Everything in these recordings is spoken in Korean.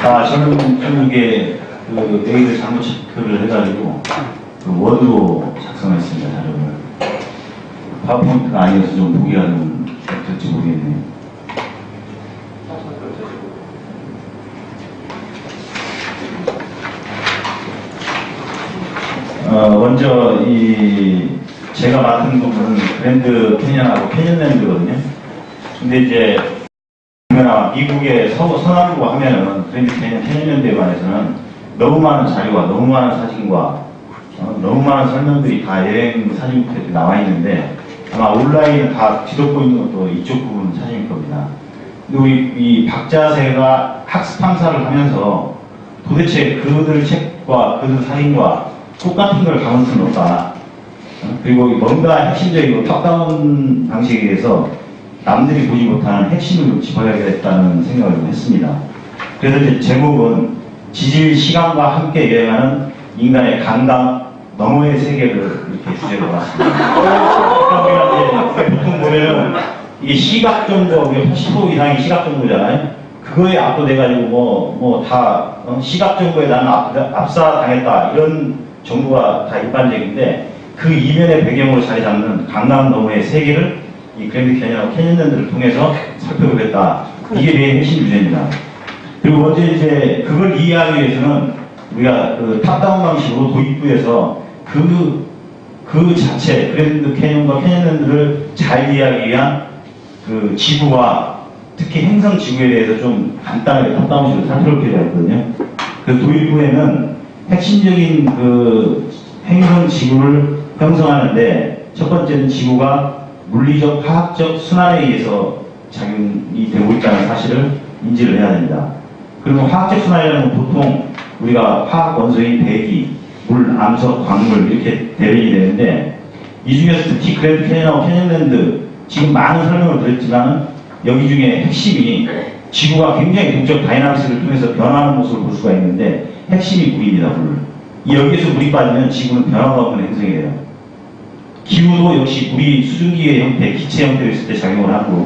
저는 좀 이게 그 메일을 잘못 체크를 해가지고 그 워드로 작성했습니다. 자료를. 파워포인트가 아니어서 좀 보기가 좀 어떨지 모르겠네요. 먼저 제가 맡은 부분은 그랜드 캐년하고 캐년랜드거든요. 근데 이제 미국의 서남부 하면은 그랜드 캐년, 캐년랜드에 관해서는 너무 많은 자료와 너무 많은 사진과 너무 많은 설명들이 다 여행 사진부터 나와 있는데 아마 온라인에 다 뒤덮고 있는 것도 이쪽 부분 사진일 겁니다. 그리고 이 박자세가 학습 탐사를 하면서 도대체 그들 책과 그들 사진과 똑같은 걸 담을 수는 없다. 그리고 뭔가 핵심적이고 탑다운 방식에 의해서 남들이 보지 못하는 핵심을 좀 짚어야겠다는 생각을 좀 했습니다. 그래서 이제 제목은 지질 시간과 함께 여행하는 인간의 감각 너머의 세계를 이렇게 주제로 봤습니다. 그러니까 우리가 이제 보통 보면은 이게 시각 정도, 80% 이상이 시각 정도잖아요. 그거에 압도돼가지고 다 시각 정도에 나는 압사당했다 이런 정보가 다 일반적인데 그 이면의 배경으로 자리 잡는 강남 너머의 세계를 이 그랜드 캐년하고 캐년랜드를 통해서 살펴보겠다. 이게 메인 핵심 주제입니다. 그리고 먼저 이제 그걸 이해하기 위해서는 우리가 그 탑다운 방식으로 도입부에서 그 자체 그랜드 캐년과 캐년랜드를 잘 이해하기 위한 그 지구와 특히 행성 지구에 대해서 좀 간단하게 탑다운식으로 살펴볼 필요가 있거든요. 그 도입부에는 핵심적인 그 행성 지구를 형성하는데 첫 번째는 지구가 물리적, 화학적 순환에 의해서 작용이 되고 있다는 사실을 인지를 해야 됩니다. 그리고 화학적 순환이라는 건 보통 우리가 화학 원소인 대기, 물, 암석, 광물 이렇게 대변이 되는데 이 중에서 특히 그랜드 캐년하고 캐년랜드 지금 많은 설명을 드렸지만 여기 중에 핵심이 지구가 굉장히 동적 다이나믹스를 통해서 변화하는 모습을 볼 수가 있는데 핵심이 물입니다. 물. 여기에서 물이 빠지면 지구는 변화가 없는 행성이 돼요. 기후도 역시 물이 수증기의 형태, 기체 형태로 있을 때 작용을 하는 거고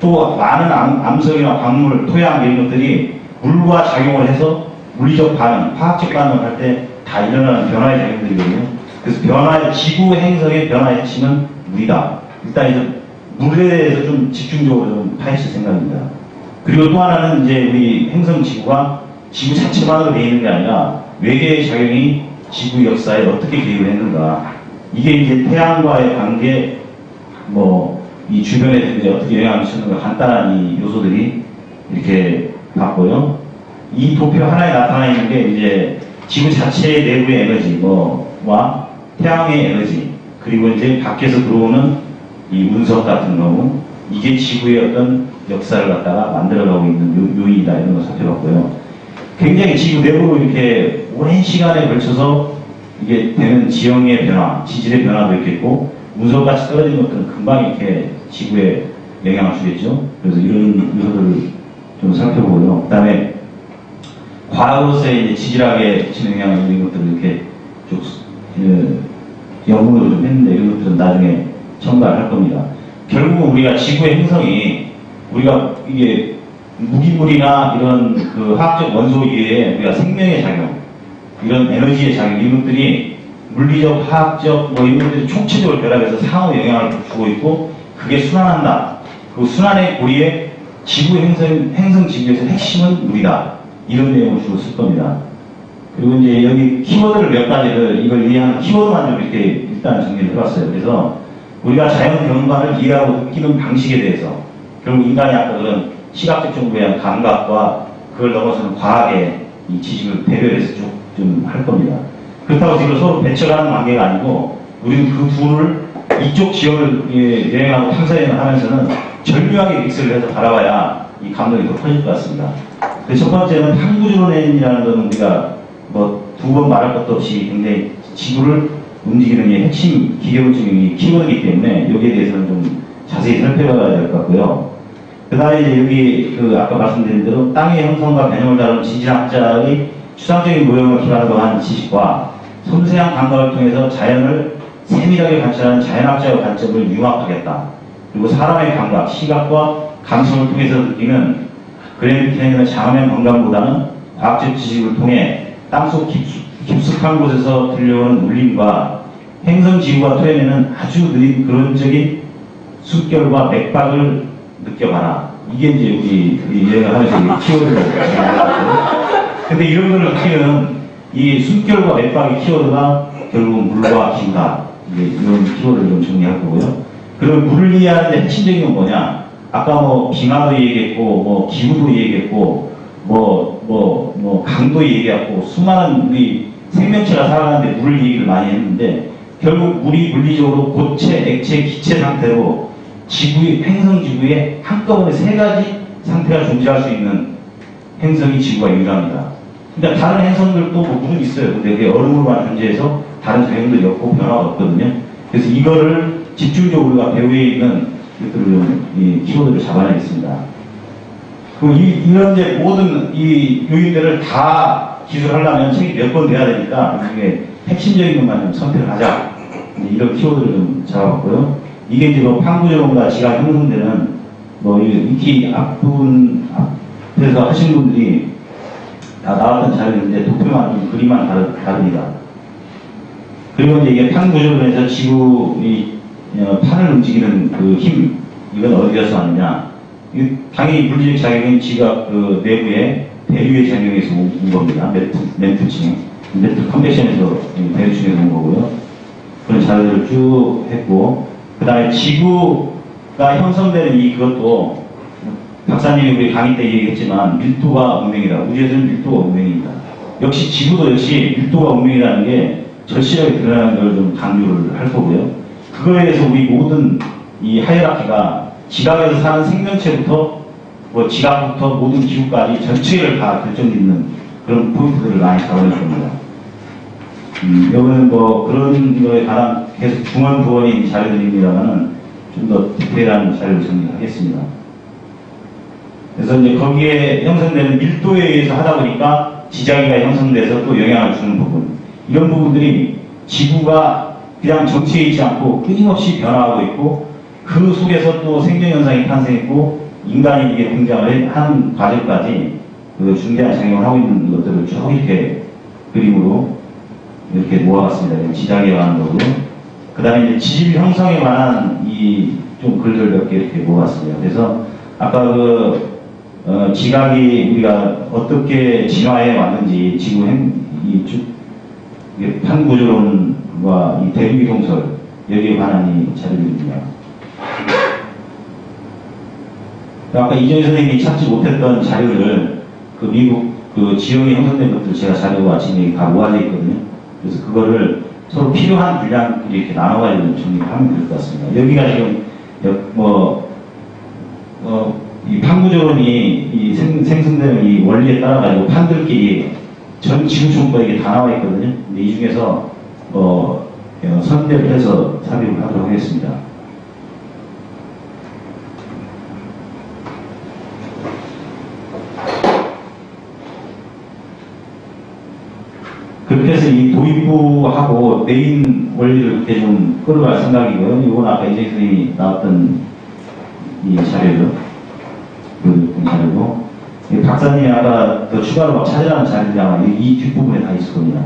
또 많은 암석이나 광물, 토양 이런 것들이 물과 작용을 해서 물리적 반응, 화학적 반응을 할 때 다 일어나는 변화의 작용들이거든요. 그래서 지구 행성의 변화의 핵심은 물이다. 일단 이제 물에 대해서 좀 집중적으로 좀 파헤칠 생각입니다. 그리고 또 하나는 이제 우리 행성 지구가 지구 자체만으로 되어 있는 게 아니라 외계의 작용이 지구 역사에 어떻게 개입을 했는가. 이게 이제 태양과의 관계, 이 주변에 이제 어떻게 영향을 미치는가 간단한 이 요소들이 이렇게 봤고요. 이 도표 하나에 나타나 있는 게 이제 지구 자체의 내부의 에너지와 태양의 에너지, 그리고 이제 밖에서 들어오는 이 운석 같은 경우, 이게 지구의 어떤 역사를 갖다가 만들어가고 있는 요인이다 이런 걸 살펴봤고요. 굉장히 지구 내부로 이렇게 오랜 시간에 걸쳐서 이게 되는 지형의 변화, 지질의 변화도 있겠고 운석같이 떨어진 것들은 금방 이렇게 지구에 영향을 주겠죠. 그래서 이런 요소들을 좀 살펴보고요. 그 다음에 과거로서의 이제 지질학에 미치는 영향을 이런 것들을 이렇게 쭉 연구도 좀 했는데 이런 것들은 나중에 첨가할 겁니다. 결국은 우리가 지구의 행성이 우리가 이게 무기물이나 이런 그 화학적 원소 이외에 우리가 생명의 작용, 이런 에너지의 작용, 이런 것들이 물리적, 화학적 이런 것들이 총체적으로 결합해서 상호 영향을 주고 있고 그게 순환한다. 그 순환의 고리에 지구 행성 지구에서 핵심은 물이다. 이런 내용을 주로 쓸 겁니다. 그리고 이제 여기 키워드를 몇 가지를 이걸 이해하는 키워드만 좀 이렇게 일단 정리를 해봤어요. 그래서 우리가 자연 경관을 이해하고 느끼는 방식에 대해서 결국 인간이 아까 그런 시각적 정보에 대한 감각과 그걸 넘어서는 과학의 이 지식을 배려해서 쭉 좀 할 겁니다. 그렇다고 지금 서로 배척하는 관계가 아니고 우리는 그 둘을 이쪽 지역을 여행하고 탐사여행을 하면서는 절묘하게 믹스를 해서 바라봐야 이 감동이 더 커질 것 같습니다. 첫 번째는 탐구주론이라는 건 우리가 두 번 말할 것도 없이 굉장히 지구를 움직이는 게 핵심 기계론적인 키워드이기 때문에 여기에 대해서는 좀 자세히 살펴봐야 될 것 같고요. 그 다음에 이제 여기 아까 말씀드린 대로 땅의 형성과 변형을 다루는 지질학자의 추상적인 모형을 기반으로 한 지식과 섬세한 감각을 통해서 자연을 세밀하게 관찰하는 자연학자의 관점을 융합하겠다. 그리고 사람의 감각, 시각과 감성을 통해서 느끼는 그랜드 캐년의 장엄한 건강보다는 과학적 지식을 통해 땅속 깊숙한 곳에서 들려오는 울림과 행성지구와 토해내는 아주 느린 근원적인 숨결과 맥박을 느껴봐라. 이게 이제 우리 얘가 하면서 키워드를 근데 이런 걸 느끼는 이 숨결과 맥박의 키워드가 결국 물과 기후다. 이런 키워드를 좀 정리할 거고요. 그리고 물을 이해하는데 핵심적인 건 뭐냐? 아까 뭐 빙하도 얘기했고, 뭐 기후도 얘기했고, 강도 얘기했고, 수많은 우리 생명체가 살아가는데 물 얘기를 많이 했는데, 결국 물이 물리적으로 고체, 액체, 기체 상태로 지구의, 행성지구에 한꺼번에 세 가지 상태가 존재할 수 있는 행성이 지구가 유일합니다. 그러니까 다른 행성들도 뭐 물은 있어요. 근데 그게 얼음으로만 존재해서 다른 행성들이 없고 변화가 없거든요. 그래서 이거를 집중적으로 우리가 배후에 있는 것들을 좀 키워드를 잡아내겠습니다. 그리고 이런 이제 모든 이 요인들을 다 기술하려면 책이 몇 권 돼야 되니까 이게 핵심적인 것만 좀 선택을 하자. 이런 키워드를 좀 잡아봤고요. 이게 이제 뭐 판구조론과 지각 형성되는 뭐 이렇게 앞에서 하신 분들이 다 나왔던 자료인데 도표만 좀 그림만 다릅니다. 그리고 이제 이게 판구조론에서 지구 판을 움직이는 그 힘, 이건 어디에서 왔느냐? 당연히 물리적 작용은 지각 그 내부의 대류의 작용에서 온 겁니다. 멘트층, 멘트 컨벡션에서 대류층에서 온 거고요. 그런 자료들을 쭉 했고, 그 다음에 지구가 형성되는 그것도 박사님이 우리 강의 때 얘기했지만 밀도가 운명이다. 우주에서는 밀도가 운명입니다. 역시 지구도 역시 밀도가 운명이라는 게 절실하게 드러나는 걸 좀 강조를 할 거고요. 그거에 대해서 우리 모든 이 하이라키가 지각에서 사는 생명체부터 뭐 지각부터 모든 기후까지 전체를 다 결정짓는 그런 포인트들을 많이 잡아낼 겁니다. 여기는 뭐 그런 거에 관한 계속 중원부원인 자료들입니다만은 좀 더 디테일한 자료를 정리하겠습니다. 그래서 이제 거기에 형성되는 밀도에 의해서 하다 보니까 지자기가 형성돼서 또 영향을 주는 부분, 이런 부분들이 지구가 그냥 정치해 있지 않고 끊임없이 변화하고 있고 그 속에서 또 생명현상이 탄생했고 인간이 이게 등장을 하는 과정까지 그 중대한 작용을 하고 있는 것들을 쭉 이렇게 그림으로 이렇게 모아봤습니다. 지장에 관한 거고요. 그 다음에 이제 지질 형성에 관한 좀 글들 몇 개 이렇게 모았습니다. 그래서 아까 지각이 우리가 어떻게 진화해 왔는지 지구 판구조론과 이 대륙이 동설 여기에 관한 이 자료입니다. 아까 이정희 선생님이 찾지 못했던 자료를 그 미국 그 지형이 형성된 것들 제가 자료가 아침에 다 모아져 있거든요. 그래서 그거를 서로 필요한 분량끼리 이렇게 나눠가지고 정리를 하면 될 것 같습니다. 여기가 지금 이 판구조론이 생성되는 이 원리에 따라가지고 판들끼리 전 지구 전부가 이게 다 나와 있거든요. 근데 이 중에서 선별을 해서 삽입을 하도록 하겠습니다. 그렇게 해서 이 도입부하고 메인 원리를 이렇게 좀 끌어갈 생각이고요. 이건 아까 이재 선생님이 나왔던 이 자료죠. 그 자료고. 박사님이 아까 더 추가로 막 찾으라는 자료들이 아마 이 뒷부분에 다 있을 겁니다.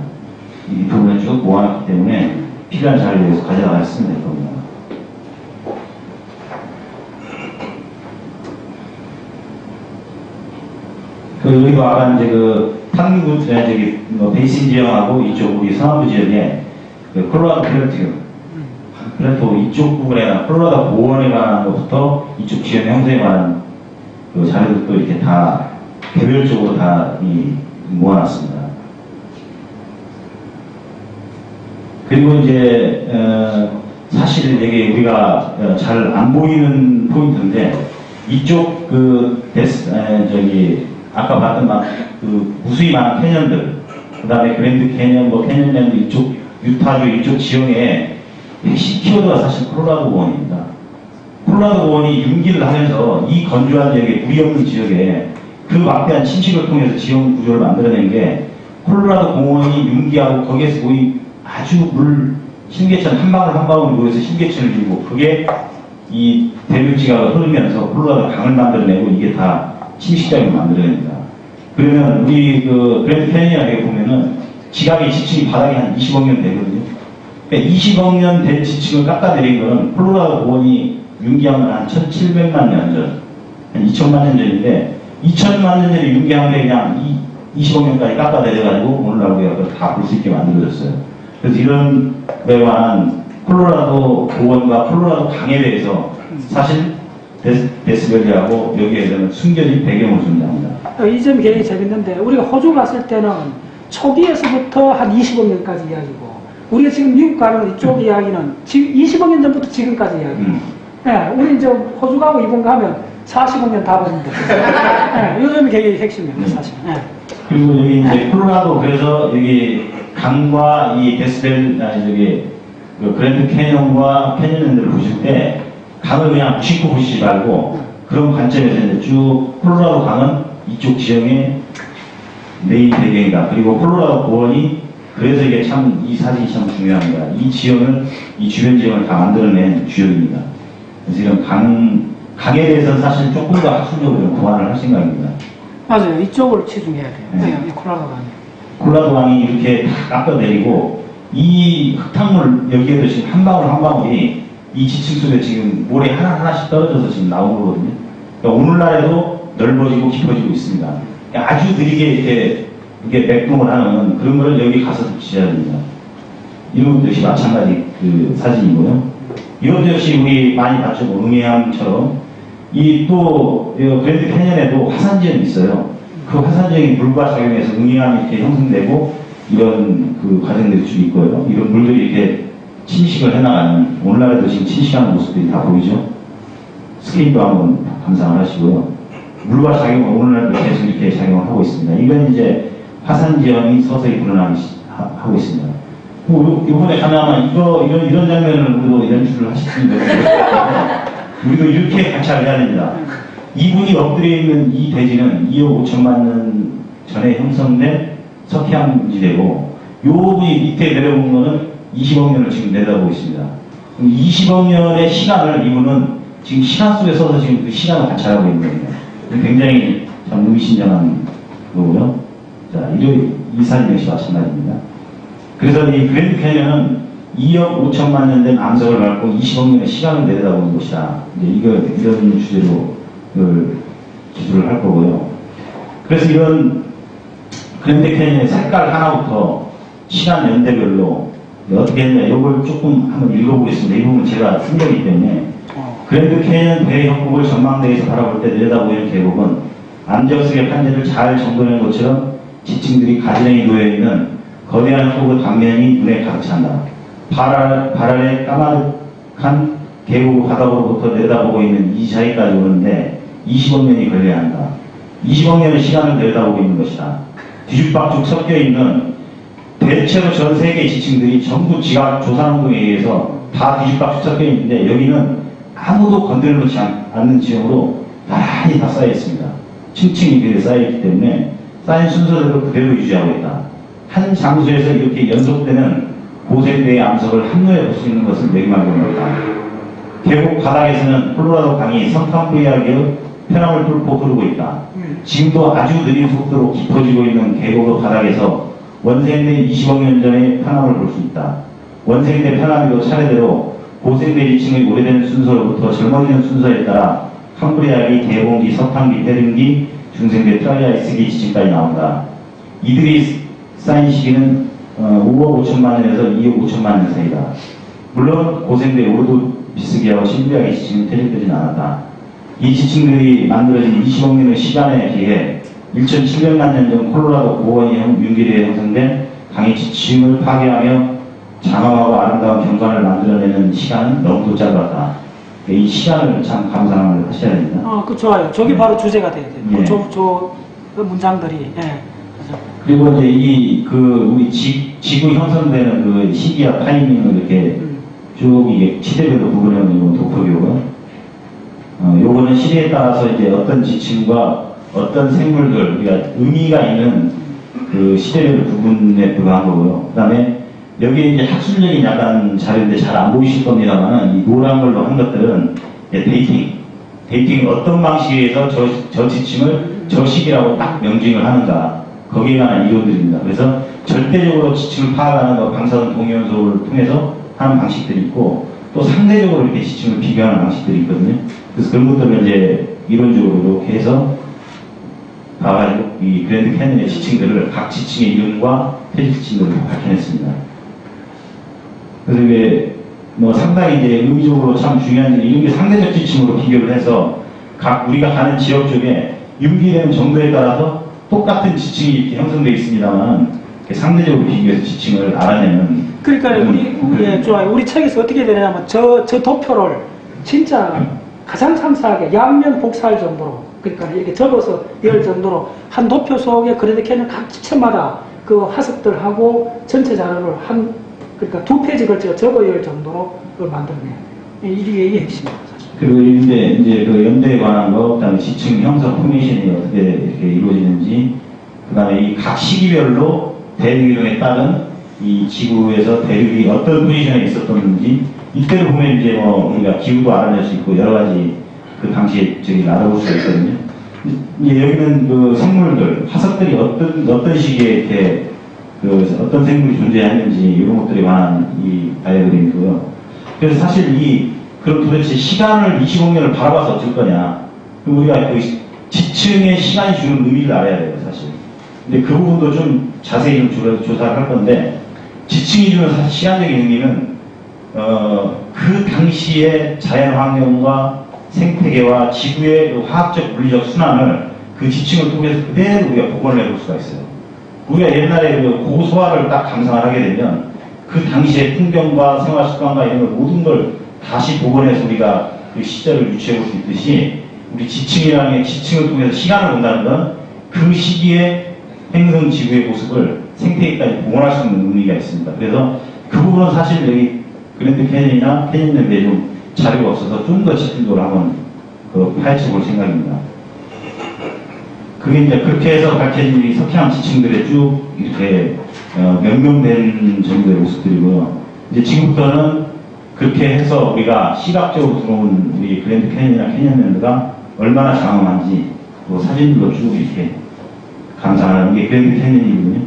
이 뒷부분에 쭉 모아놨기 때문에 필요한 자료에 대해서 가져다가 쓰면 될 겁니다. 그리고 아까 이제 판구 베이신 지형하고 이쪽 우리 서남부 지역에 콜로라도 플래토 이쪽 부분에 콜로라도 고원에 관한 것부터 이쪽 지형 형성에 관한 자료들도 이렇게 다 개별적으로 다 모아놨습니다. 그리고 이제 사실 이게 우리가 잘 안 보이는 포인트인데 이쪽 아까 봤던 무수히 많은 캐년들, 그 다음에 그랜드 캐년, 캐년랜드 이쪽 유타주 이쪽 지형에 핵심 키워드가 사실 콜로라도 고원입니다. 콜로라도 고원이 융기를 하면서 이 건조한 지역에 물이 없는 지역에 그 막대한 침식을 통해서 지형 구조를 만들어낸 게 콜로라도 공원이 융기하고 거기에서 거의 아주 심계천 한 방울 한 방울 모여서 심계천을 이루고 그게 이 대륙지각을 흐르면서 콜로라도 강을 만들어내고 이게 다 침식작용을 만들어냅니다. 그러면 우리 그 그랜드 캐니언에 보면은 지각의 지층이 바닥이 한 20억 년 되거든요. 그러니까 20억 년 된 지층을 깎아내린 거는 콜로라도 고원이 윤기함을 한 1700만 년 전, 한 2000만 년 전인데 2000만 년 전에 윤기함에 그냥 20억 년까지 깎아내려가지고 오늘날 우리가 그걸 다 볼 수 있게 만들어졌어요. 그래서 이런 거에 관한 콜로라도 고원과 콜로라도 강에 대해서 사실 데스밸리하고 여기에 대한 숨겨진 배경을 존재합니다. 이 점이 굉장히 재밌는데 우리가 호주 갔을 때는 초기에서부터 한 20억 년까지 이야기고 우리가 지금 미국 가는 이쪽 이야기는 지금 20억 년 전부터 지금까지 이야기고 예, 우리 이제 호주 가고 일본 가면 40억 년 다 보는데 예, 이 점이 굉장히 핵심입니다 사실. 예. 그리고 여기 이제 콜로라도 그래서 여기 강과 이 여기 그 그랜드 캐니언과 캐니언랜드를 보실 때 강을 그냥 무심코 보시지 말고 그런 관점에서 이제 쭉 콜로라도 강은 이쪽 지형의 메인 배경이다. 그리고 콜로라도 고원이 그래서 이게 참 이 사진이 참 중요합니다. 이 지형을 이 주변 지형을 다 만들어낸 주역입니다. 그래서 이런 강에 대해서는 사실 조금 더 학술적으로 보완을 할 생각입니다. 맞아요. 이쪽으로 치중해야 돼요. 네. 이 콜로라도 강이. 콜로라도 강이 이렇게 다 깎아내리고 이 흙탕물 여기에도 지금 한 방울 한 방울이 이 지층 속에 지금 모래 하나하나씩 떨어져서 지금 나온 거거든요. 그러니까 오늘날에도 넓어지고 깊어지고 있습니다. 그러니까 아주 느리게 이렇게 맥동을 하는 그런 거를 여기 가서 지셔야 됩니다. 이런 것도 역시 마찬가지 그 사진이고요. 이것도 역시 우리 많이 봤죠. 응해암처럼 이 또 그랜드 캐니언에도 화산지형이 있어요. 그 화산지형이 물과 작용해서 응해암이 이렇게 형성되고 이런 그 과정들이 쭉 있고요. 이런 물들이 이렇게 침식을 해나가는 오늘날에도 지금 침식하는 모습들이 다 보이죠. 스크린도 한번 감상을 하시고요. 물과 작용은 오늘날도 계속 이렇게 작용을 하고 있습니다. 이건 이제 화산지형이 서서히 불어나기 하고 있습니다. 이번에 가나마 이런 장면을 우리도 연출을 하셨습니다. 우리도 이렇게 관찰을 해야 됩니다. 이분이 엎드려 있는 이 대지는 2억 5천만 년 전에 형성된 석회암지대고 이 부분이 밑에 내려온 거는 20억 년을 지금 내다보고 있습니다. 20억 년의 시간을 이분은 지금 시간 속에 서서 지금 그 시간을 관찰하고 있는 겁니다. 굉장히 참 의미심장한 거고요. 자, 이 사진 역시 마찬가지입니다. 그래서 이 그랜드 캐니언은 2억 5천만 년 된 암석을 밟고 20억 년의 시간을 내려다보는 곳이다. 이제 이런 주제로 기술을 할 거고요. 그래서 이런 그랜드 캐니언의 색깔 하나부터 시간 연대별로 어떻게 했냐, 이걸 조금 한번 읽어보겠습니다. 이 부분 제가 쓴 거기 때문에. 그랜드 캐니언 대협곡을 전망대에서 바라볼 때 내려다보이는 계곡은 암적색의 판재를 잘 정돈한 것처럼 지층들이 가지런히 놓여있는 거대한 폭의 단면이 눈에 가득 찬다. 발 아래 까마득한 계곡 바닥으로부터 내려다보고 있는 이 자리까지 오는데 20억 년이 걸려야 한다. 20억 년의 시간을 내려다보고 있는 것이다. 뒤죽박죽 섞여있는 대체로 전 세계 지층들이 전부 지각 조산운동에 의해서 다 뒤죽박죽 섞여있는데 여기는 아무도 건드려놓지 않는 지형으로 나란히 다 쌓여있습니다. 층층이 그렇게 쌓여있기 때문에 쌓인 순서대로 그대로 유지하고 있다. 한 장소에서 이렇게 연속되는 고생대의 암석을 한눈에 볼 수 있는 것은 여기만 보입니다. 계곡 바닥에서는 콜로라도 강이 성탄브리하게 편함을 뚫고 흐르고 있다. 지금도 아주 느린 속도로 깊어지고 있는 계곡 바닥에서 원생대 20억 년 전의 편함을 볼 수 있다. 원생대 편함이도 차례대로 고생대 지층의 오래된 순서로부터 젊어지는 순서에 따라 캄브리아기, 대봉기, 석탄기, 페른기, 중생대 트라이아이스기 지층까지 나온다. 이들이 쌓인 시기는 5억 5천만 년에서 2억 5천만 년 사이다. 물론 고생대 오르도비스기하고 신비하게 지층은 퇴적되진 않았다. 이 지층들이 만들어진 20억 년의 시간에 비해 1700만 년 전 콜로라도 고원이 윤기대에 형성된 강의 지층을 파괴하며 장엄하고 아름다운 경관을 만들어내는 시간은 너무도 짧았다. 이 시간을 참 감상을 하셔야 됩니다. 그 좋아요. 저게 바로 주제가 돼야 돼요. 예. 그 문장들이. 예. 그리고 이제 우리 지구 형성되는 그 시기와 타이밍을 이렇게 쭉 이게 시대별로 구분해 놓은 도표고요. 요거는 시대에 따라서 이제 어떤 지층과 어떤 생물들, 우리가 의미가 있는 그 시대별로 구분에 불과한 거고요. 그 다음에 여기 이제 학술적인 약간 자료인데 잘 안 보이실 겁니다만은 이 노란 걸로 한 것들은 데이팅 어떤 방식에 의해서 저 지층을 저 시기라고 딱 명징을 하는가, 거기에 관한 이론들입니다. 그래서 절대적으로 지층을 파악하는 거 방사선 동위연소를 통해서 하는 방식들이 있고, 또 상대적으로 이렇게 지층을 비교하는 방식들이 있거든요. 그래서 그런 것들을 이제 이론적으로 이렇게 해서 봐가지고 이 그랜드 캐니언의 지층들을 각 지층의 이름과 표지 지층들을 밝혀냈습니다. 그래서 이게 뭐 상당히 이제 의미적으로 참 중요한 게, 이런 게 상대적 지층으로 비교를 해서 각 우리가 가는 지역 쪽에 융기되는 정도에 따라서 똑같은 지층이 이렇게 형성되어 있습니다만, 상대적으로 비교해서 지층을 알아내는. 그러니까 예, 좋아요. 우리 책에서 어떻게 되냐면 저 도표를 진짜 가장 상세하게 양면 복사할 정도로, 그러니까 이렇게 접어서 열 정도로 한 도표 속에 그랜드 캐니언 각 지층마다 그 화석들하고 전체 자료를 그러니까 2페이지 걸쳐 접어 열 정도로 그걸 만들어내요. 이게 핵심입니다, 사실. 그리고 이제 그 연대에 관한 거, 그다음에 지층 형성 포메이션이 어떻게 이렇게 이루어지는지, 그다음에 이 각 시기별로 대륙 이동에 따른 이 지구에서 대륙이 어떤 포지션에 있었던지, 이때를 보면 이제 뭐 우리가 기후도 알아낼 수 있고 여러 가지 그 당시에 저기 알아볼 수가 있거든요. 이제 여기는 그 생물들, 화석들이 어떤 시기에 이렇게 그 어떤 생물이 존재했는지 이런 것들에 관한 이 다이어그램이고요. 그래서 사실 그럼 도대체 시간을 20억 년을 바라봐서 어쩔 거냐? 그럼 우리가 그 지층의 시간이 주는 의미를 알아야 돼요, 사실. 근데 그 부분도 좀 자세히 좀 조사를 할 건데, 지층이 주는 사실 시간적인 의미는 그 당시의 자연 환경과 생태계와 지구의 그 화학적 물리적 순환을 그 지층을 통해서 그대로 우리가 복원을 해볼 수가 있어요. 우리가 옛날에 그 고소화를 딱 감상을 하게 되면 그 당시의 풍경과 생활 습관과 이런 걸 모든 걸 다시 복원해서 우리가 그 시절을 유추해 볼 수 있듯이, 우리 지층이라는 게 지층을 통해서 시간을 본다는 건 그 시기에 행성 지구의 모습을 생태계까지 복원할 수 있는 의미가 있습니다. 그래서 그 부분은 사실 여기 그랜드 캐니언이나 캐니언랜드에 좀 자료가 없어서 좀 더 집중적으로 한번 파헤쳐 볼 생각입니다. 그게 이제 그렇게 해서 밝혀진 이 석회암 지층들의 쭉 이렇게 명명된 정도의 모습들이고요. 이제 지금부터는 그렇게 해서 우리가 시각적으로 들어온 우리 그랜드 캐니언이나 캐니언랜드가 얼마나 장엄한지 또 사진들로 쭉 이렇게 감상하는 게 그랜드 캐니언이거든요.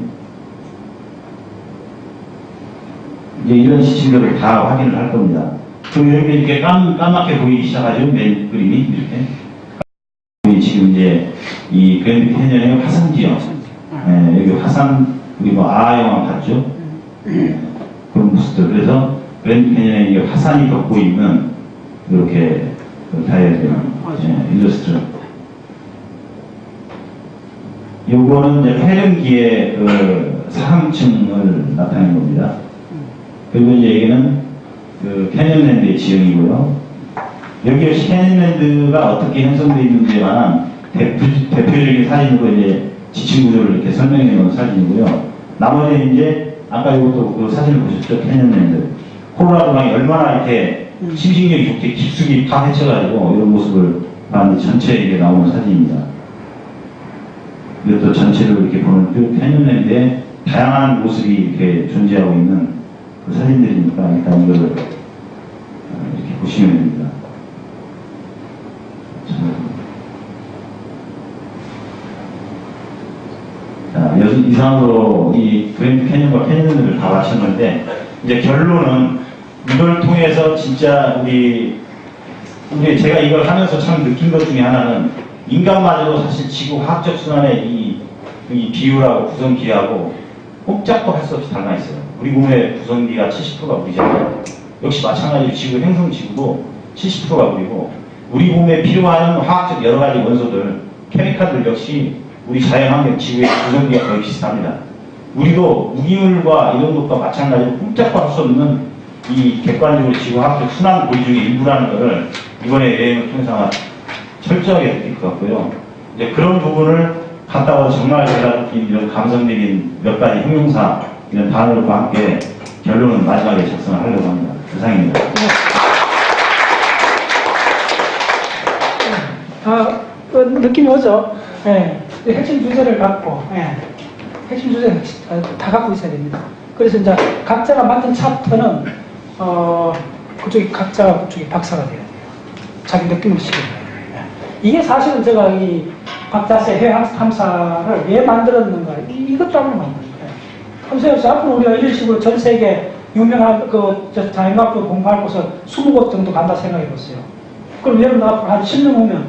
이제 이런 지층들을 다 확인을 할 겁니다. 그럼 여기 이렇게 까맣게 보이기 시작하죠. 맨 그림이 이렇게. 지금 이제 이 그랜드 캐니언의 화산 지역, 여기 화산, 그리고 아영화 봤죠? 그런 모습들. 그래서 그랜드 캐니언에 이게 화산이 덮고 있는 이렇게 다이어그램, 일러스트레이터. 요거는 이제 회륜기의 그 사항층을 나타낸 겁니다. 그리고 이제 여기는 그 캐니언랜드의 지형이고요. 여기 캐니언랜드가 어떻게 형성되어 있는지에 관한 대표적인 사진으로 이제 지층 구조를 이렇게 설명해 놓은 사진이고요. 나머지는 이제 아까 이것도 그 사진을 보셨죠? 캐니언랜드. 콜로라도강이 얼마나 이렇게 심신경이 좋게 깊숙이 파헤쳐가지고 이런 모습을 봤는데 전체에 이게 나오는 사진입니다. 이것도 전체를 이렇게 보는 그 캐니언랜드의 다양한 모습이 이렇게 존재하고 있는 그 사진들이니까 일단 이거를 이렇게 보시면 됩니다. 자, 이상으로 이 그랜드 캐니언과 캐니언들을 다 마쳤는데, 이제 결론은 이걸 통해서 진짜 제가 이걸 하면서 참 느낀 것 중에 하나는, 인간마저도 사실 지구 화학적 순환의 이 비율하고 구성기하고 꼼짝도 할 수 없이 닮아 있어요. 우리 몸의 구성기가 70%가 물이잖아요. 역시 마찬가지로 지구 행성 지구도 70%가 물이고, 우리 몸에 필요한 화학적 여러 가지 원소들, 케미칼들 역시 우리 자연환경 지구의 구성기가 거의 비슷합니다. 우리도 무기물과 이런 것과 마찬가지로 꼼짝도 할 수 없는 이 객관적으로 지구 화학적 순환 고리 중의 일부라는 것을 이번에 여행을 통해서 아마 철저하게 느낄 것 같고요. 이제 그런 부분을 갔다 와서 정말 제가 느낀 이런 감성적인 몇 가지 형용사, 이런 단어들과 함께 결론은 마지막에 작성을 하려고 합니다. 이상입니다. 느낌이 오죠? 예. 핵심 주제를 갖고, 핵심 주제를 다 갖고 있어야 됩니다. 그래서 이제 각자가 만든 챕터는, 각자가 그쪽이 박사가 돼야 돼요. 자기 느낌을 실어야 돼요. 이게 사실은 제가 박자세 해외 탐사를 왜 만들었는가? 이것 때문에 만든 거예요. 그래서 앞으로 우리가 이런 식으로 전 세계 유명한 저 자연과학부 공부할 곳을 20곳 정도 간다 생각해 보세요. 그럼 여러분 앞으로 한 10년 후면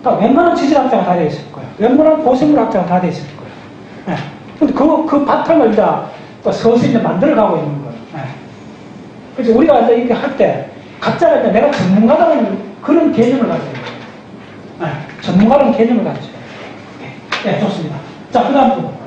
다 웬만한 지질학자가 다 돼 있을 거예요. 웬만한 고생물학자가 다 돼 있을 거예요. 네. 근데 그 바탕을 다 서서히 이제 만들어 가고 있는 거예요. 네. 그래서 우리가 이제 이렇게 할 때 각자가 이제 내가 전문가라는 그런 개념을 가져야 돼요. 네. 전문가라는 개념을 가져야 돼요. 네, 좋습니다. 자, 그 다음 분.